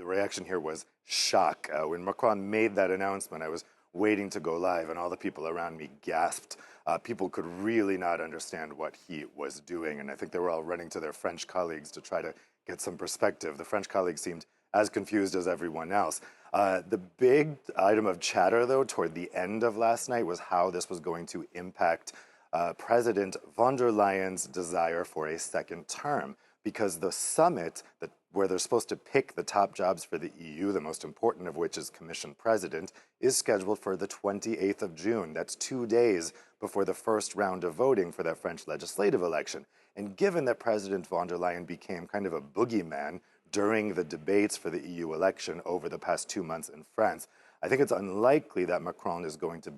reaction here was shock. When Macron made that announcement, I was waiting to go live, and all the people around me gasped. People could really not understand what he was doing, and I think they were all running to their French colleagues to try to get some perspective. The French colleagues seemed as confused as everyone else. The big item of chatter, though, toward the end of last night was how this was going to impact President von der Leyen's desire for a second term, because the summit where they're supposed to pick the top jobs for the EU, the most important of which is Commission President, is scheduled for the 28th of June. That's 2 days before the first round of voting for that French legislative election. And given that President von der Leyen became kind of a boogeyman during the debates for the EU election over the past 2 months in France, I think it's unlikely that Macron is going to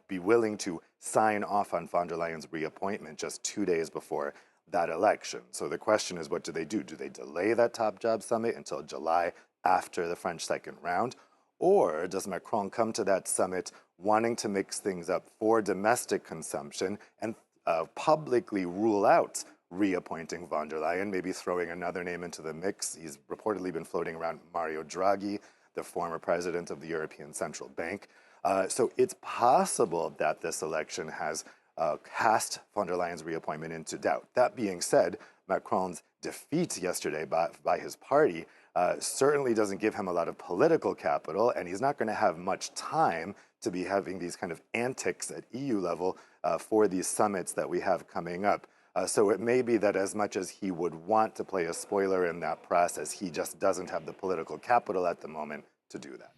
be willing to sign off on von der Leyen's reappointment just 2 days before that election. So the question is, what do they do? Do they delay that top job summit until July after the French second round? Or does Macron come to that summit wanting to mix things up for domestic consumption and publicly rule out reappointing von der Leyen, maybe throwing another name into the mix? He's reportedly been floating around Mario Draghi, the former president of the European Central Bank. So it's possible that this election has cast von der Leyen's reappointment into doubt. That being said, Macron's defeat yesterday by his party certainly doesn't give him a lot of political capital, and he's not going to have much time to be having these kind of antics at EU level for these summits that we have coming up. So it may be that as much as he would want to play a spoiler in that process, he just doesn't have the political capital at the moment to do that.